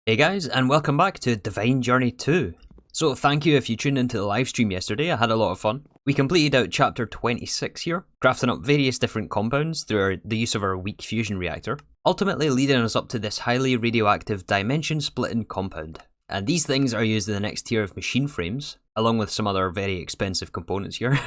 Hey guys, and welcome back to Divine Journey 2. So thank you if you tuned into the live stream yesterday, I had a lot of fun. We completed out chapter 26 here, crafting up various different compounds through the use of our weak fusion reactor, ultimately leading us up to this highly radioactive dimension splitting compound. And these things are used in the next tier of machine frames, along with some other very expensive components here.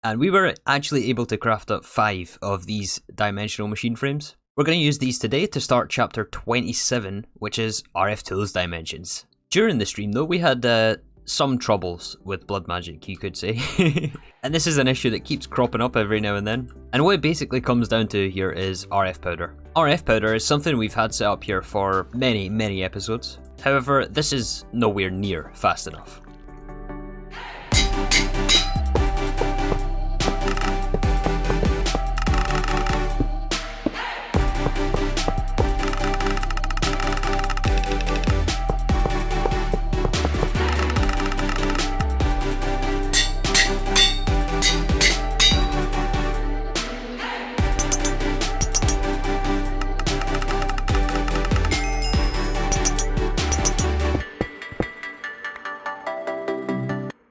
And we were actually able to craft up 5 of these dimensional machine frames. We're going to use these today to start chapter 27, which is RFTools Dimensions. During the stream though, we had some troubles with blood magic, you could say. And this is an issue that keeps cropping up every now and then. And what it basically comes down to here is RF powder. RF powder is something we've had set up here for many episodes. However, this is nowhere near fast enough.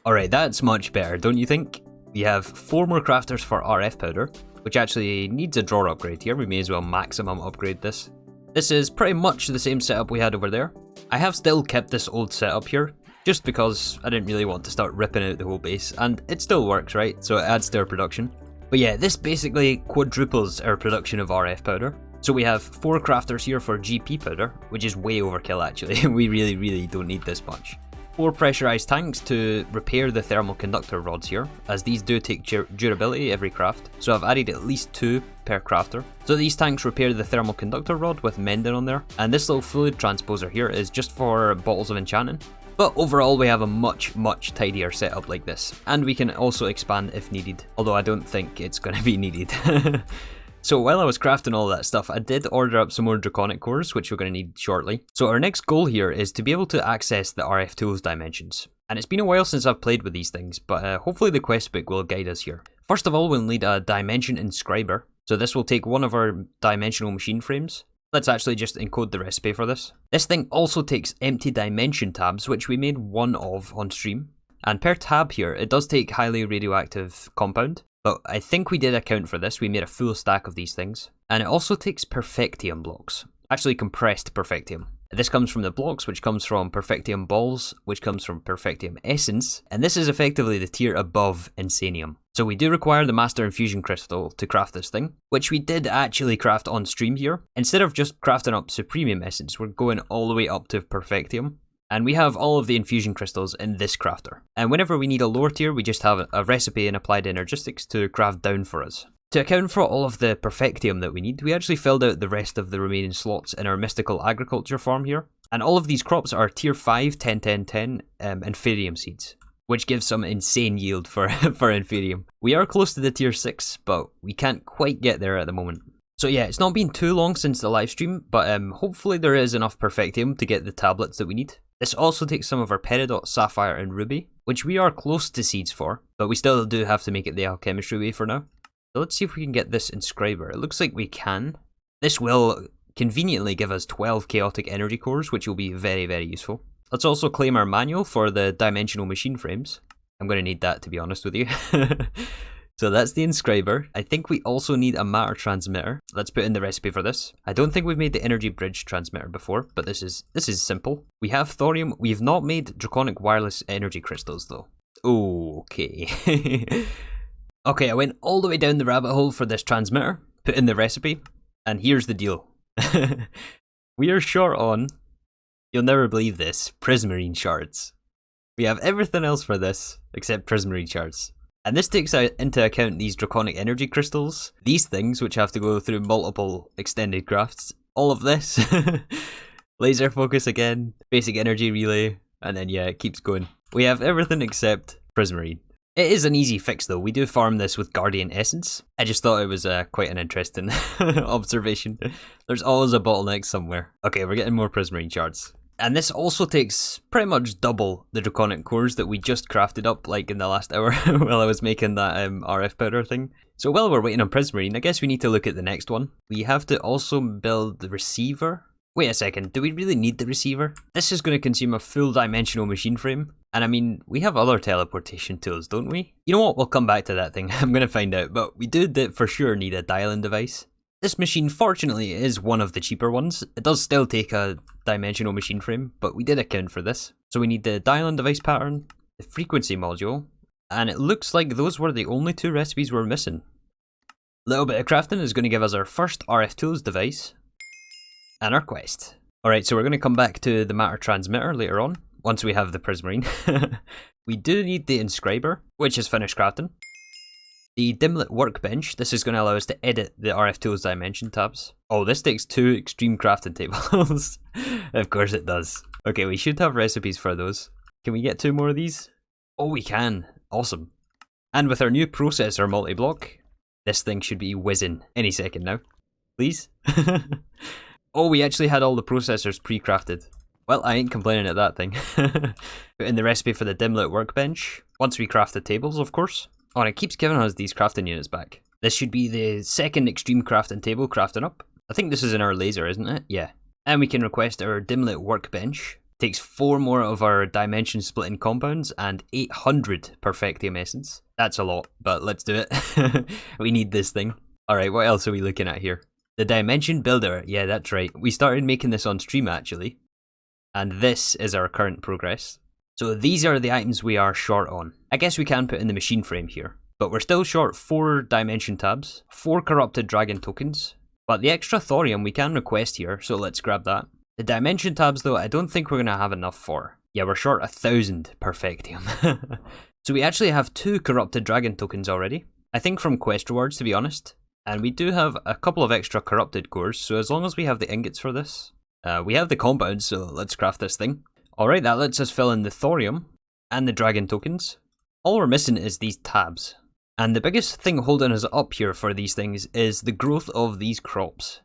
Alright, that's much better, don't you think? We have 4 more crafters for RF powder, which actually needs a drawer upgrade here. We may as well maximum upgrade this. This is pretty much the same setup we had over there. I have still kept this old setup here, just because I didn't really want to start ripping out the whole base, and it still works, right? So it adds to our production. But yeah, this basically quadruples our production of RF powder. So we have 4 crafters here for GP powder, which is way overkill actually. We really don't need this much. 4 pressurized tanks to repair the thermal conductor rods here, as these do take durability every craft, so I've added at least 2 per crafter. So these tanks repair the thermal conductor rod with mending on there, and this little fluid transposer here is just for bottles of enchanting. But overall we have a much tidier setup like this, and we can also expand if needed, although I don't think it's going to be needed. So while I was crafting all that stuff, I did order up some more draconic cores, which we're going to need shortly. So our next goal here is to be able to access the RFTools Dimensions. And it's been a while since I've played with these things, but hopefully the quest book will guide us here. First of all, we'll need a dimension inscriber. So this will take one of our dimensional machine frames. Let's actually just encode the recipe for this. This thing also takes empty dimension tabs, which we made 1 of on stream. And per tab here, it does take highly radioactive compound. But I think we did account for this, we made a full stack of these things. And it also takes Perfectium blocks, actually compressed Perfectium. This comes from the blocks, which comes from Perfectium balls, which comes from Perfectium essence, and this is effectively the tier above Insanium. So we do require the Master Infusion Crystal to craft this thing, which we did actually craft on stream here. Instead of just crafting up Supremium essence, we're going all the way up to Perfectium. And we have all of the infusion crystals in this crafter. And whenever we need a lower tier, we just have a recipe in applied energistics to craft down for us. To account for all of the Perfectium that we need, we actually filled out the rest of the remaining slots in our Mystical Agriculture farm here. And all of these crops are tier 5, 10, 10, 10 Inferium seeds, which gives some insane yield for Inferium. We are close to the tier 6, but we can't quite get there at the moment. So yeah, it's not been too long since the live stream, but hopefully there is enough Perfectium to get the tablets that we need. This also takes some of our Peridot, Sapphire and Ruby, which we are close to seeds for, but we still do have to make it the Alchemistry way for now. So let's see if we can get this inscriber. It looks like we can. This will conveniently give us 12 chaotic energy cores, which will be very useful. Let's also claim our manual for the dimensional machine frames. I'm going to need that, to be honest with you. So that's the inscriber. I think we also need a matter transmitter. Let's put in the recipe for this. I don't think we've made the energy bridge transmitter before, but this is simple. We have thorium. We've not made draconic wireless energy crystals though. Okay. Okay, I went all the way down the rabbit hole for this transmitter, put in the recipe, and here's the deal. We are short on, you'll never believe this, prismarine shards. We have everything else for this except prismarine shards. And this takes into account these draconic energy crystals, these things which have to go through multiple extended crafts, all of this, laser focus again, basic energy relay, and then yeah, it keeps going. We have everything except prismarine. It is an easy fix though, we do farm this with Guardian Essence. I just thought it was quite an interesting observation. There's always a bottleneck somewhere. Okay, we're getting more prismarine shards. And this also takes pretty much double the draconic cores that we just crafted up like in the last hour while I was making that RF powder thing. So while we're waiting on prismarine, I guess we need to look at the next one. We have to also build the receiver Wait a second, do we really need the receiver? This is going to consume a full dimensional machine frame. And I mean, we have other teleportation tools, don't we? You know what, we'll come back to that thing, I'm going to find out. But we do for sure need a dial-in device. This machine, fortunately, is one of the cheaper ones. It does still take a dimensional machine frame, but we did account for this. So we need the dial-in device pattern, the frequency module, and it looks like those were the only 2 recipes we're missing. A little bit of crafting is going to give us our first RFTools device, and our quest. Alright, so we're going to come back to the matter transmitter later on, once we have the prismarine. We do need the inscriber, which is finished crafting. The Dimlet workbench, this is going to allow us to edit the RFTools Dimension Tabs. Oh, this takes 2 extreme crafting tables. Of course it does. Okay, we should have recipes for those. Can we get 2 more of these? Oh, we can. Awesome. And with our new processor multi-block, this thing should be whizzing any second now. Please? Oh, we actually had all the processors pre-crafted. Well, I ain't complaining at that thing. Put in the recipe for the Dimlet workbench. Once we craft the tables, of course. Oh, and it keeps giving us these crafting units back. This should be the second extreme crafting table crafting up. I think this is in our laser, isn't it? Yeah. And we can request our Dimlet workbench. Takes 4 more of our dimension splitting compounds and 800 Perfectium essence. That's a lot, but let's do it. We need this thing. Alright, what else are we looking at here? The Dimension Builder, yeah, that's right. We started making this on stream actually. And this is our current progress. So these are the items we are short on. I guess we can put in the machine frame here. But we're still short 4 dimension tabs, 4 corrupted dragon tokens. But the extra thorium we can request here, so let's grab that. The dimension tabs though, I don't think we're going to have enough for. Yeah, we're short 1,000 Perfectium. So we actually have 2 corrupted dragon tokens already. I think from quest rewards, to be honest. And we do have a couple of extra corrupted cores, so as long as we have the ingots for this. We have the compounds, so let's craft this thing. Alright, that lets us fill in the thorium and the dragon tokens. All we're missing is these tabs. And the biggest thing holding us up here for these things is the growth of these crops.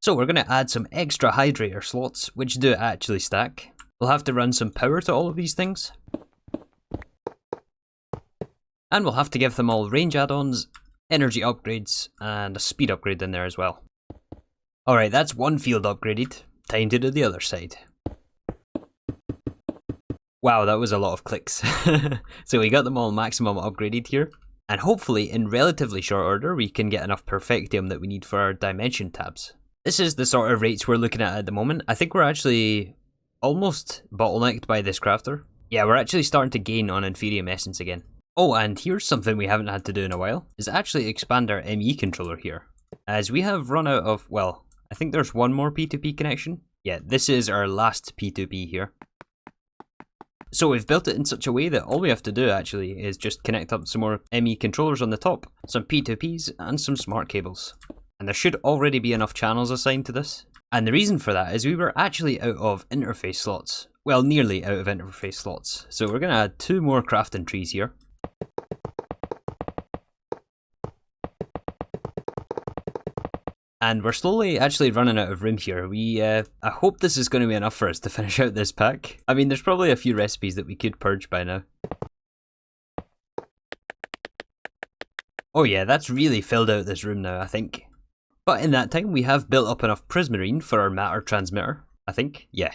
So we're going to add some extra hydrator slots, which do actually stack. We'll have to run some power to all of these things. And we'll have to give them all range add-ons, energy upgrades, and a speed upgrade in there as well. Alright, that's one field upgraded. Time to do the other side. Wow, that was a lot of clicks. So we got them all maximum upgraded here. And hopefully, in relatively short order, we can get enough Perfectium that we need for our dimension tabs. This is the sort of rates we're looking at the moment. I think we're actually almost bottlenecked by this crafter. Yeah, we're actually starting to gain on Inferium Essence again. Oh, and here's something we haven't had to do in a while, is actually expand our ME controller here. As we have run out of, well, I think there's one more P2P connection. Yeah, this is our last P2P here. So we've built it in such a way that all we have to do actually is just connect up some more ME controllers on the top, some P2Ps and some smart cables. And there should already be enough channels assigned to this. And the reason for that is we were actually out of interface slots. Well, nearly out of interface slots. So we're going to add 2 more crafting trees here. And we're slowly actually running out of room here. I hope this is going to be enough for us to finish out this pack. I mean, there's probably a few recipes that we could purge by now. Oh yeah, that's really filled out this room now, I think. But in that time, we have built up enough prismarine for our matter transmitter, I think. Yeah.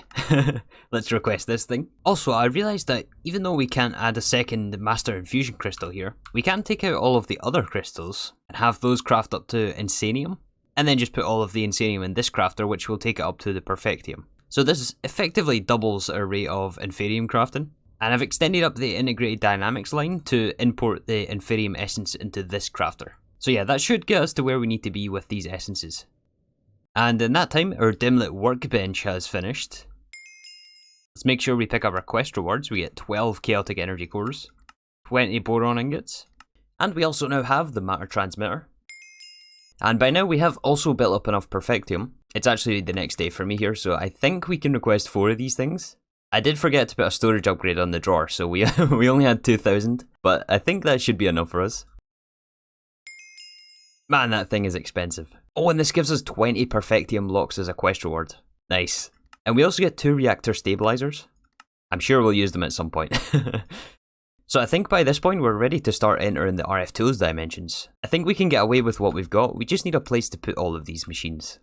Let's request this thing. Also, I realised that even though we can't add a second master infusion crystal here, we can take out all of the other crystals and have those craft up to insanium. And then just put all of the insanium in this crafter, which will take it up to the Perfectium. So this effectively doubles our rate of Inferium crafting. And I've extended up the integrated dynamics line to import the Inferium essence into this crafter. So yeah, that should get us to where we need to be with these essences. And in that time, our Dimlet workbench has finished. Let's make sure we pick up our quest rewards. We get 12 chaotic energy cores, 20 boron ingots, and we also now have the matter transmitter. And by now we have also built up enough Perfectium. It's actually the next day for me here, so I think we can request 4 of these things. I did forget to put a storage upgrade on the drawer, so we only had 2,000, but I think that should be enough for us. Man, that thing is expensive. Oh, and this gives us 20 Perfectium blocks as a quest reward. Nice. And we also get 2 reactor stabilizers. I'm sure we'll use them at some point. So I think by this point we're ready to start entering the RFTools dimensions. I think we can get away with what we've got, we just need a place to put all of these machines.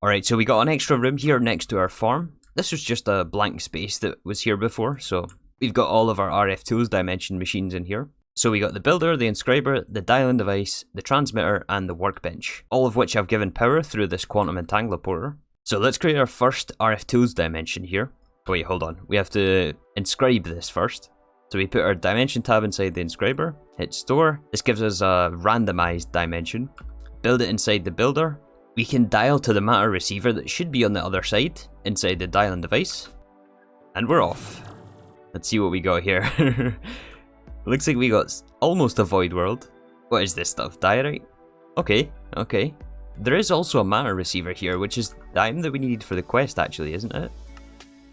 Alright, so we got an extra room here next to our farm. This was just a blank space that was here before, so we've got all of our RFTools Dimension machines in here. So we got the builder, the inscriber, the dialing device, the transmitter, and the workbench, all of which I've given power through this quantum entangler. So let's create our first RFTools dimension here. Wait, hold on. We have to inscribe this first. So we put our dimension tab inside the inscriber, hit store. This gives us a randomized dimension. Build it inside the builder. We can dial to the matter receiver that should be on the other side, inside the dialing device. And we're off. Let's see what we got here. Looks like we got almost a void world. What is this stuff? Diorite? Okay, okay. There is also a matter receiver here, which is the item that we need for the quest actually, isn't it?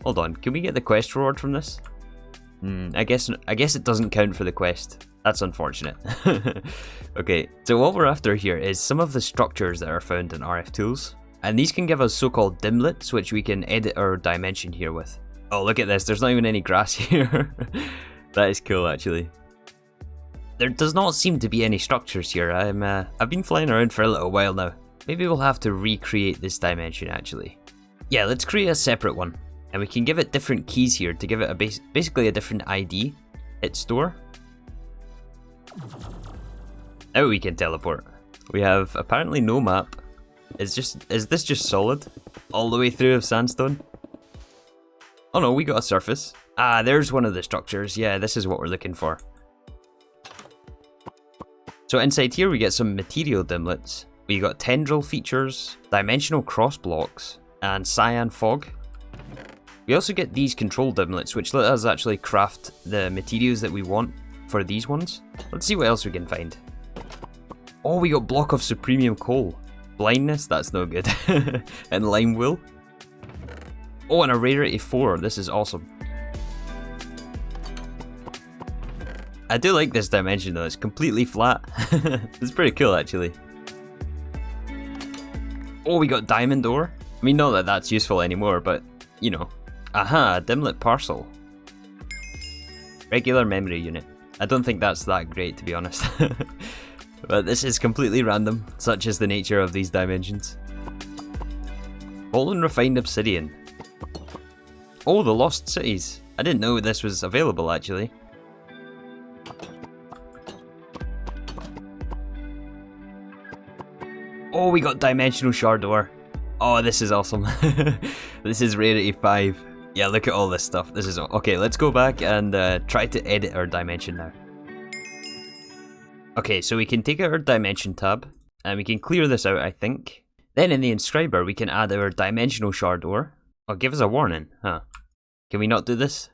Hold on, can we get the quest reward from this? I guess it doesn't count for the quest. That's unfortunate. Okay, so what we're after here is some of the structures that are found in RFTools. And these can give us so-called Dimlets, which we can edit our dimension here with. Oh, look at this, there's not even any grass here. That is cool, actually. There does not seem to be any structures here. I've been flying around for a little while now. Maybe we'll have to recreate this dimension, actually. Yeah, let's create a separate one. And we can give it different keys here to give it a basically a different ID. Hit store. Now we can teleport. We have apparently no map. Is this just solid? All the way through of sandstone? Oh no, we got a surface. Ah, there's one of the structures. Yeah, this is what we're looking for. So inside here we get some material dimlets. We got tendril features, dimensional cross blocks, and cyan fog. We also get these control dimlets, which let us actually craft the materials that we want for these ones. Let's see what else we can find. Oh, we got block of supremium coal. Blindness, that's no good. And lime wool. Oh, and a rarity 4, this is awesome. I do like this dimension though, it's completely flat. It's pretty cool actually. Oh, we got diamond ore. I mean, not that that's useful anymore, but, you know. Aha, Dimlet parcel. Regular memory unit. I don't think that's that great, to be honest. But this is completely random, such is the nature of these dimensions. Golden refined obsidian. Oh, the lost cities. I didn't know this was available, actually. Oh, we got dimensional shard ore. Oh, this is awesome. This is rarity 5. Yeah, look at all this stuff. This is okay. Let's go back and try to edit our dimension now. Okay, so we can take out our dimension tab and we can clear this out, I think. Then in the inscriber, we can add our dimensional shard ore. Oh, give us a warning, huh? Can we not do this?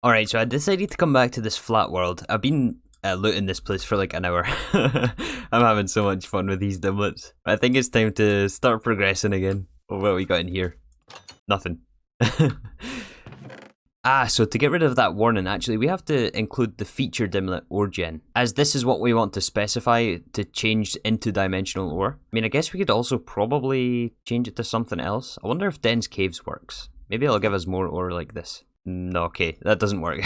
Alright, so I decided to come back to this flat world. I've been looting this place for like an hour. I'm having so much fun with these dimlets. I think it's time to start progressing again. Oh, what we got in here? Nothing. So to get rid of that warning, actually, we have to include the feature dimlet ore gen, as this is what we want to specify to change into dimensional ore. I mean, I guess we could also probably change it to something else. I wonder if dense caves works. Maybe it'll give us more ore like this. No, okay, that doesn't work.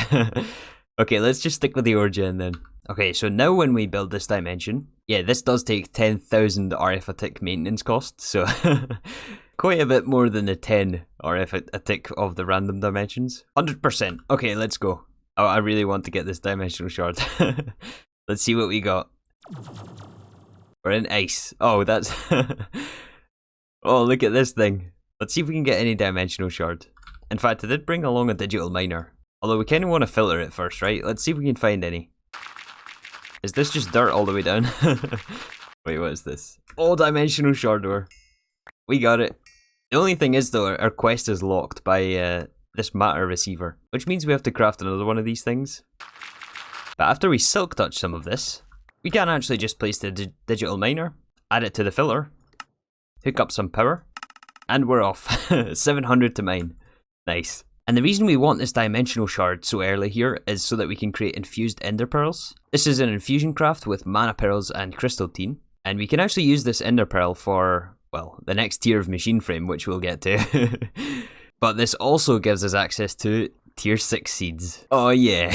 Okay, let's just stick with the ore gen then. Okay, so now when we build this dimension, yeah, this does take 10,000 RF a tick maintenance cost, so quite a bit more than the 10 RF a tick of the random dimensions. 100%. Okay, let's go. Oh, I really want to get this dimensional shard. Let's see what we got. We're in ice. Oh, that's... Oh, look at this thing. Let's see if we can get any dimensional shard. In fact, I did bring along a digital miner. Although we kind of want to filter it first, right? Let's see if we can find any. Is this just dirt all the way down? Wait, what is this? Oh, dimensional shard ore. We got it. The only thing is though, our quest is locked by this matter receiver, which means we have to craft another one of these things. But after we silk touch some of this, we can actually just place the digital miner, add it to the filter, hook up some power, and we're off. 700 to mine. Nice. And the reason we want this dimensional shard so early here is so that we can create infused ender pearls. This is an infusion craft with mana pearls and crystalline, and we can actually use this ender pearl for, well, the next tier of machine frame, which we'll get to. But this also gives us access to tier 6 seeds. Oh yeah.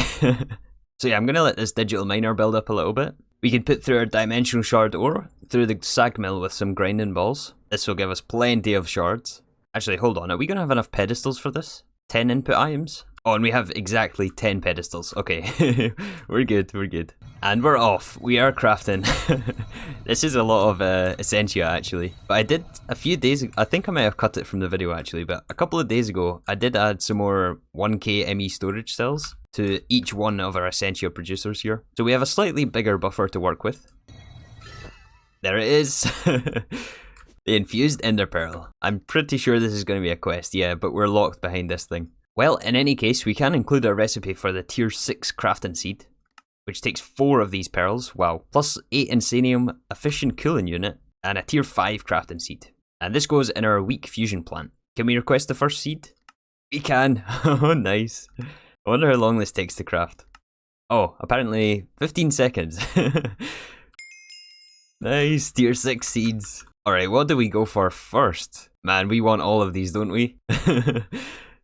So yeah, I'm going to let this digital miner build up a little bit. We can put through our dimensional shard ore, through the sag mill with some grinding balls. This will give us plenty of shards. Actually, hold on, are we going to have enough pedestals for this? 10 input items? Oh, and we have exactly 10 pedestals. Okay, we're good, we're good. And we're off. We are crafting. This is a lot of Essentia, actually. But I did a few days ago, I think I might have cut it from the video, actually, but a couple of days ago, I did add some more 1k ME storage cells to each one of our Essentia producers here. So we have a slightly bigger buffer to work with. There it is. The infused ender pearl. I'm pretty sure this is going to be a quest, yeah, but we're locked behind this thing. Well, in any case, we can include a recipe for the tier 6 crafting seed, which takes 4 of these pearls, wow, plus 8 insanium, a fission cooling unit, and a tier 5 crafting seed. And this goes in our weak fusion plant. Can we request the first seed? We can. Oh, nice. I wonder how long this takes to craft. Oh, apparently 15 seconds. Nice, tier 6 seeds. Alright, what do we go for first? Man, we want all of these, don't we?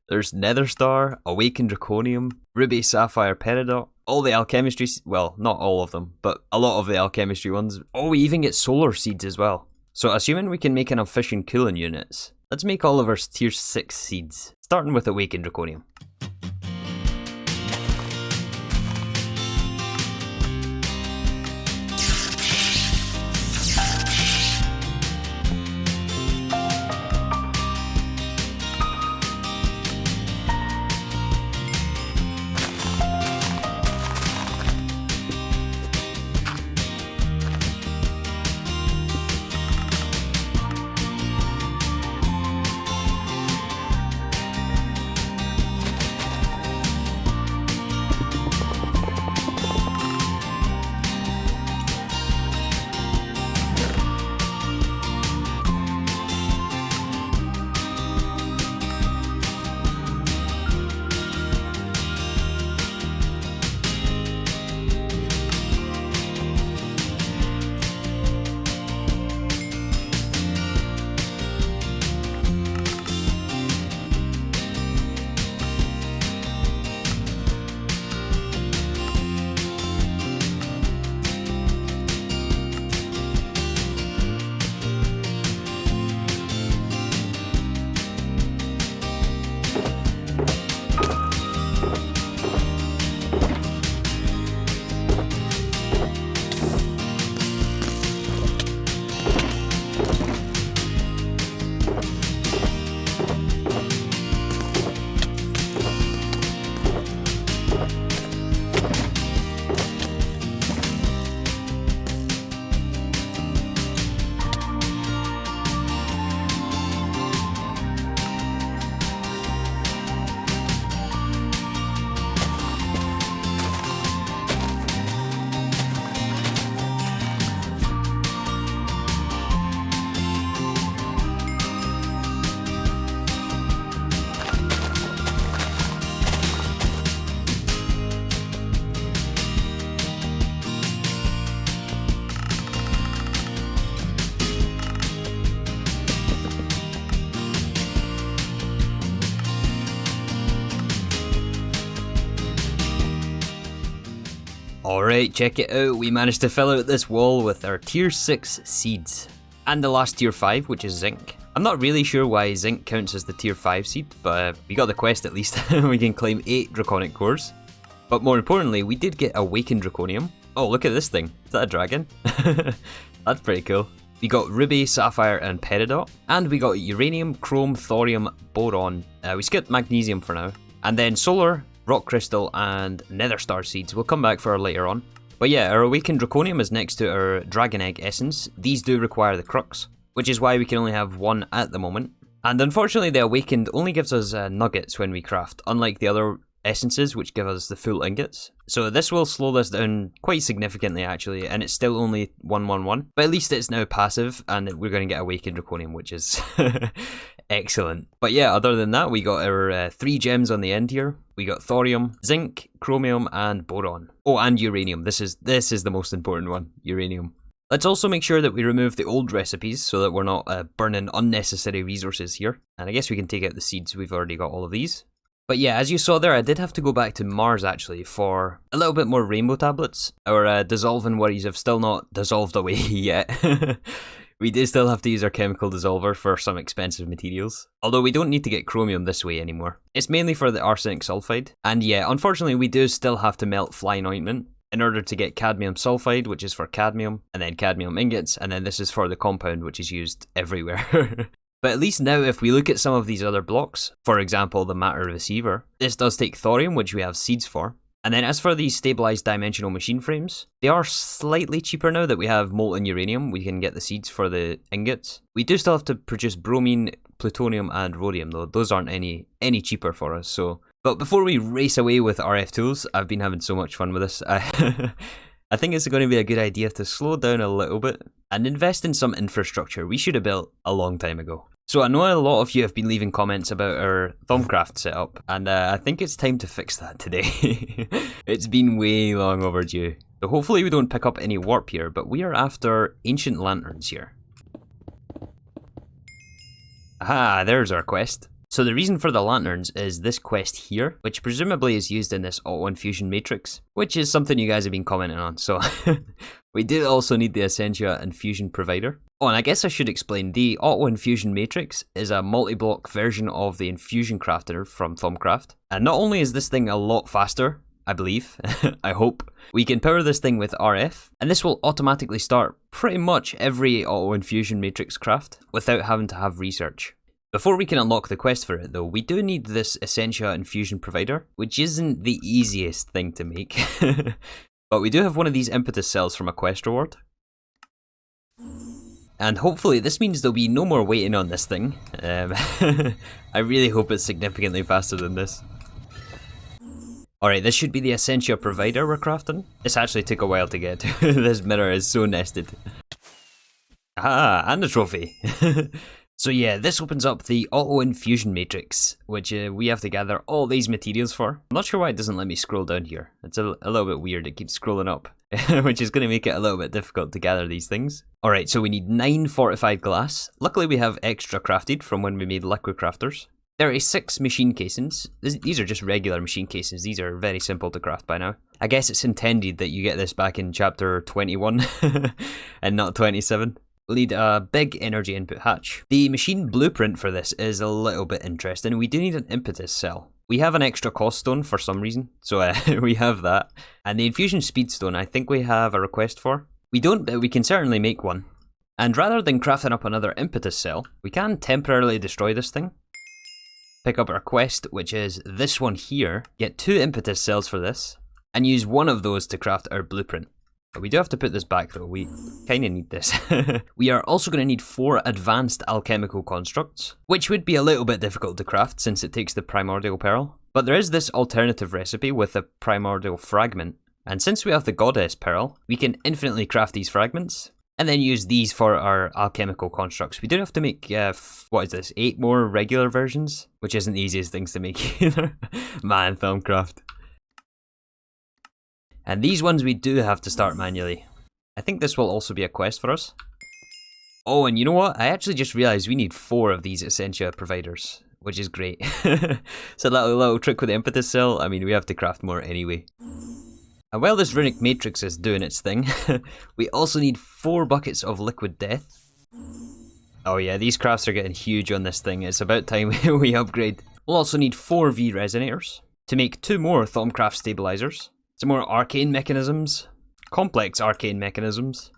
There's Nether Star, Awakened Draconium, Ruby Sapphire Peridot, all the Alchemistry, well, not all of them, but a lot of the Alchemistry ones. Oh, we even get solar seeds as well. So assuming we can make enough fission cooling units, let's make all of our tier 6 seeds, starting with Awakened Draconium. Alright, check it out, we managed to fill out this wall with our tier 6 seeds. And the last tier 5, which is zinc. I'm not really sure why zinc counts as the tier 5 seed, but we got the quest at least. We can claim 8 draconic cores. But more importantly, we did get Awakened Draconium. Oh, look at this thing. Is that a dragon? That's pretty cool. We got Ruby, Sapphire, and Peridot. And we got Uranium, Chrome, Thorium, Boron. We skipped Magnesium for now. And then Solar, Rock Crystal, and Nether Star seeds. We'll come back for later on. But yeah, our Awakened Draconium is next to our Dragon Egg Essence. These do require the Crux, which is why we can only have one at the moment. And unfortunately, the Awakened only gives us nuggets when we craft, unlike the other essences, which give us the full ingots. So this will slow this down quite significantly, actually, and it's still only 111. But at least it's now passive, and we're going to get Awakened Draconium, which is excellent. But yeah, other than that, we got our 3 gems on the end here. We got Thorium, Zinc, Chromium, and Boron. Oh, and Uranium. This is the most important one, Uranium. Let's also make sure that we remove the old recipes so that we're not burning unnecessary resources here. And I guess we can take out the seeds. We've already got all of these. But yeah, as you saw there, I did have to go back to Mars actually for a little bit more rainbow tablets. Our dissolving worries have still not dissolved away yet. We do still have to use our chemical dissolver for some expensive materials. Although we don't need to get chromium this way anymore. It's mainly for the arsenic sulfide. And yeah, unfortunately we do still have to melt flying ointment in order to get cadmium sulfide, which is for cadmium, and then cadmium ingots, and then this is for the compound, which is used everywhere. But at least now if we look at some of these other blocks, for example the matter receiver, this does take thorium, which we have seeds for. And then as for these stabilized dimensional machine frames, they are slightly cheaper now that we have molten uranium. We can get the seeds for the ingots. We do still have to produce bromine, plutonium and rhodium though. Those aren't any cheaper for us. So, but before we race away with RF tools, I've been having so much fun with this. I think it's going to be a good idea to slow down a little bit and invest in some infrastructure we should have built a long time ago. So I know a lot of you have been leaving comments about our Thaumcraft setup, and I think it's time to fix that today. It's been way long overdue. So hopefully we don't pick up any warp here, but we are after ancient lanterns here. Aha, there's our quest. So the reason for the lanterns is this quest here, which presumably is used in this auto infusion matrix, which is something you guys have been commenting on. So we do also need the Essentia infusion provider. Oh, and I guess I should explain, the auto infusion matrix is a multi-block version of the infusion crafter from Thaumcraft. And not only is this thing a lot faster, I believe, I hope, we can power this thing with RF, and this will automatically start pretty much every auto infusion matrix craft without having to have research. Before we can unlock the quest for it though, we do need this Essentia infusion provider, which isn't the easiest thing to make. But we do have one of these impetus cells from a quest reward. And hopefully this means there'll be no more waiting on this thing. I really hope it's significantly faster than this. Alright, this should be the Essentia provider we're crafting. This actually took a while to get to. This mirror is so nested. Ah, and a trophy. So yeah, this opens up the auto infusion matrix, which we have to gather all these materials for. I'm not sure why it doesn't let me scroll down here. It's a little bit weird, it keeps scrolling up, which is going to make it a little bit difficult to gather these things. Alright, so we need 9 fortified glass. Luckily we have extra crafted from when we made liquid crafters. There are 6 machine casings. These are just regular machine casings, these are very simple to craft by now. I guess it's intended that you get this back in chapter 21 and not 27. We'll need a big energy input hatch. The machine blueprint for this is a little bit interesting. We do need an impetus cell. We have an extra cost stone for some reason, so we have that. And the infusion speed stone I think we have a request for. We don't, but we can certainly make one. And rather than crafting up another impetus cell, we can temporarily destroy this thing. Pick up our quest, which is this one here. Get 2 impetus cells for this, and use one of those to craft our blueprint. But we do have to put this back though, we kinda need this. We are also going to need 4 advanced alchemical constructs, which would be a little bit difficult to craft since it takes the primordial pearl. But there is this alternative recipe with the primordial fragment, and since we have the goddess pearl, we can infinitely craft these fragments, and then use these for our alchemical constructs. We do have to make, what is this, 8 more regular versions? Which isn't the easiest things to make either. Man, Thaumcraft. And these ones we do have to start manually. I think this will also be a quest for us. Oh, and you know what? I actually just realized we need 4 of these Essentia providers, which is great. It's a little trick with the impetus cell. I mean, we have to craft more anyway. And while this runic matrix is doing its thing, we also need 4 buckets of liquid death. Oh yeah, these crafts are getting huge on this thing. It's about time we upgrade. We'll also need 4 V resonators to make 2 more Thaumcraft stabilizers. Some more arcane mechanisms. Complex arcane mechanisms.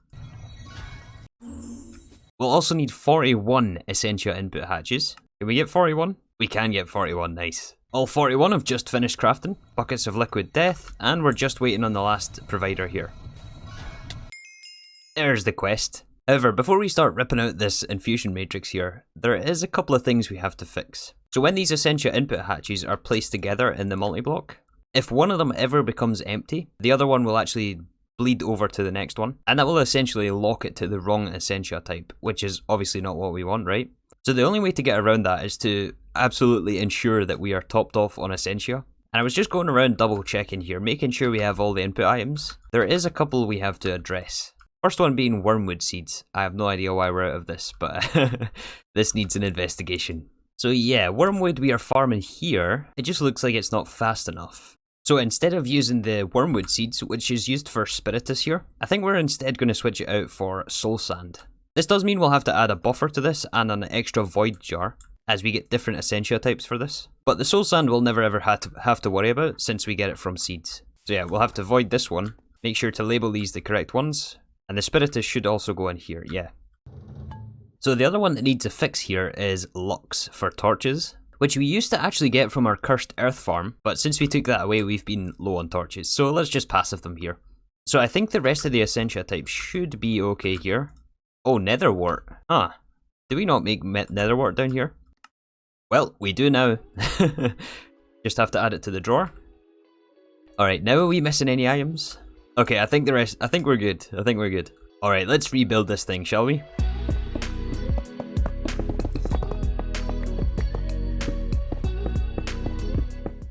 We'll also need 41 Essentia input hatches. Can we get 41? We can get 41, nice. All 41 have just finished crafting. Buckets of liquid death, and we're just waiting on the last provider here. There's the quest. However, before we start ripping out this infusion matrix here, there is a couple of things we have to fix. So when these Essentia input hatches are placed together in the multi-block, if one of them ever becomes empty, the other one will actually bleed over to the next one, and that will essentially lock it to the wrong Essentia type, which is obviously not what we want, right? So the only way to get around that is to absolutely ensure that we are topped off on Essentia. And I was just going around double checking here, making sure we have all the input items. There is a couple we have to address. First one being wormwood seeds. I have no idea why we're out of this, but this needs an investigation. So yeah, wormwood we are farming here, it just looks like it's not fast enough. So instead of using the wormwood seeds, which is used for spiritus here, I think we're instead going to switch it out for soul sand. This does mean we'll have to add a buffer to this and an extra void jar, as we get different essentia types for this. But the soul sand we'll never ever have to worry about, since we get it from seeds. So yeah, we'll have to void this one, make sure to label these the correct ones, and the spiritus should also go in here, yeah. So the other one that needs a fix here is lux for torches, which we used to actually get from our cursed earth farm, but since we took that away we've been low on torches, so let's just passive them here. So I think the rest of the essentia types should be okay here. Oh, netherwort. Ah, do we not make netherwort down here? Well, we do now. Just have to add it to the drawer. Alright, now are we missing any items? Okay, I think we're good. Alright, let's rebuild this thing, shall we?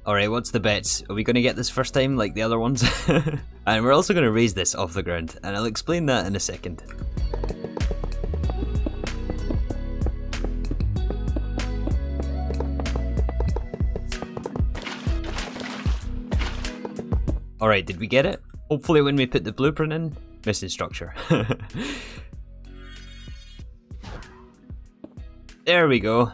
Alright, what's the bets? Are we going to get this first time like the other ones? And we're also going to raise this off the ground, and I'll explain that in a second. Alright, did we get it? Hopefully when we put the blueprint in, missing structure. There we go.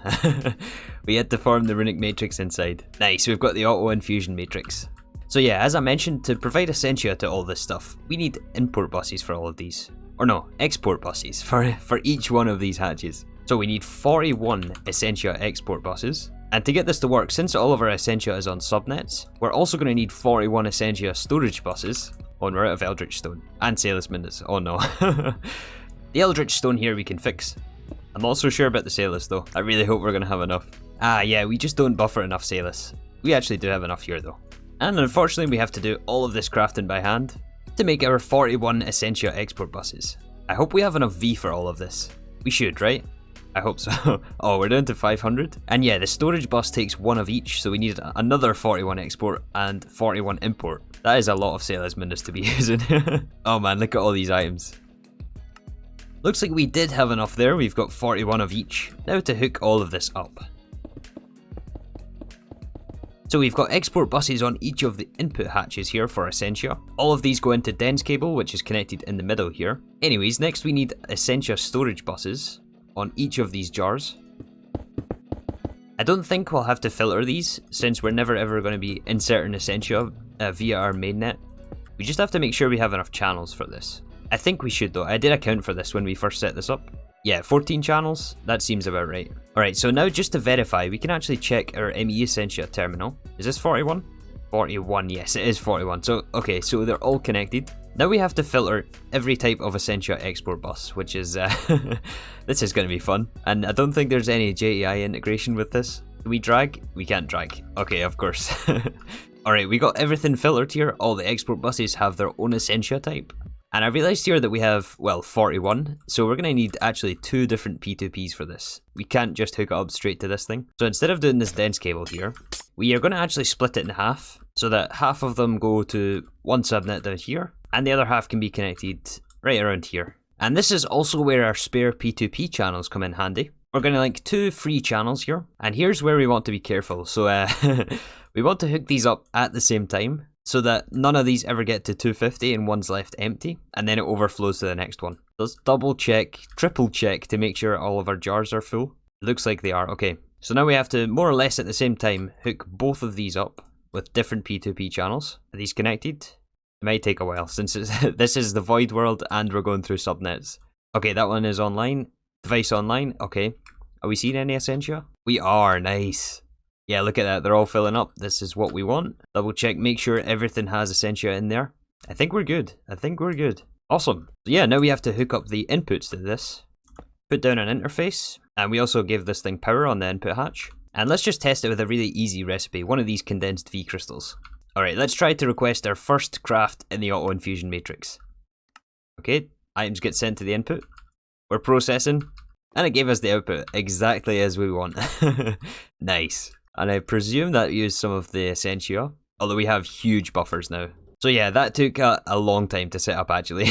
We had to form the runic matrix inside. Nice, we've got the auto infusion matrix. So yeah, as I mentioned, to provide essentia to all this stuff, we need import buses for all of these. Or no, export buses for each one of these hatches. So we need 41 essentia export buses. And to get this to work, since all of our essentia is on subnets, we're also going to need 41 essentia storage buses. Oh, and we're out of eldritch stone. And Salus Mindus. Oh no. The eldritch stone here we can fix. I'm not so sure about the Salus though. I really hope we're going to have enough. Ah yeah, we just don't buffer enough Salus. We actually do have enough here though. And unfortunately we have to do all of this crafting by hand to make our 41 essentia export buses. I hope we have enough V for all of this. We should, right? I hope so. Oh, we're down to 500. And yeah, the storage bus takes one of each, so we need another 41 export and 41 import. That is a lot of Salus Mindus to be using. Oh man, look at all these items. Looks like we did have enough there. We've got 41 of each. Now to hook all of this up. So we've got export buses on each of the input hatches here for essentia. All of these go into dense cable, which is connected in the middle here. Anyways, next we need essentia storage buses on each of these jars. I don't think we'll have to filter these, since we're never ever going to be inserting essentia via our mainnet. We just have to make sure we have enough channels for this. I think we should though. I did account for this when we first set this up. Yeah, 14 channels, that seems about right. Alright, so now just to verify, we can actually check our ME Essentia terminal. Is this 41? 41, yes it is 41. So, okay, so they're all connected. Now we have to filter every type of Essentia export bus, which is, this is going to be fun. And I don't think there's any JEI integration with this. Can we drag? We can't drag. Okay, of course. Alright, we got everything filtered here. All the export buses have their own Essentia type. And I realised here that we have, well, 41, so we're going to need actually 2 different P2Ps for this. We can't just hook it up straight to this thing. So instead of doing this dense cable here, we are going to actually split it in half, so that half of them go to one subnet down here, and the other half can be connected right around here. And this is also where our spare P2P channels come in handy. We're going to link 2 free channels here, and here's where we want to be careful. So we want to hook these up at the same time, so that none of these ever get to 250 and one's left empty, and then it overflows to the next one. Let's double check, triple check to make sure all of our jars are full. Looks like they are, okay. So now we have to, more or less at the same time, hook both of these up with different P2P channels. Are these connected? It might take a while, since this is the void world and we're going through subnets. Okay, that one is online. Device online, okay. Are we seeing any Essentia? We are, nice. Yeah, look at that, they're all filling up. This is what we want. Double check, make sure everything has Essentia in there. I think we're good. Awesome. So yeah, now we have to hook up the inputs to this. Put down an interface, and we also give this thing power on the input hatch. And let's just test it with a really easy recipe, one of these condensed V crystals. Alright, let's try to request our first craft in the auto infusion matrix. Okay, items get sent to the input. We're processing, and it gave us the output exactly as we want. Nice. And I presume that used some of the Essentia, although we have huge buffers now. So yeah, that took a long time to set up actually.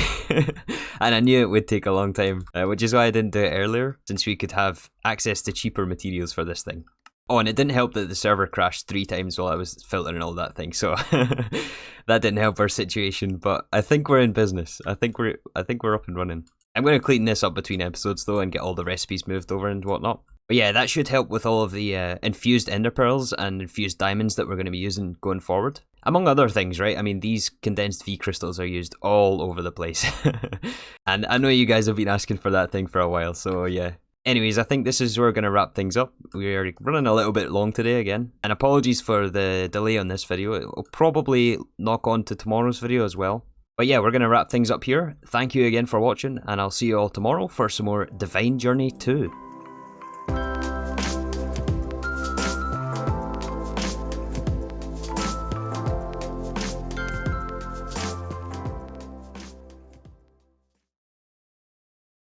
And I knew it would take a long time, which is why I didn't do it earlier, since we could have access to cheaper materials for this thing. Oh, and it didn't help that the server crashed 3 times while I was filtering all that thing, so that didn't help our situation. But I think we're in business. I think we're up and running. I'm going to clean this up between episodes though and get all the recipes moved over and whatnot. But yeah, that should help with all of the infused ender pearls and infused diamonds that we're going to be using going forward. Among other things, right? I mean, these condensed V crystals are used all over the place. And I know you guys have been asking for that thing for a while, so yeah. Anyways, I think this is where we're going to wrap things up. We're running a little bit long today again. And apologies for the delay on this video. It will probably knock on to tomorrow's video as well. But yeah, we're going to wrap things up here. Thank you again for watching, and I'll see you all tomorrow for some more Divine Journey 2.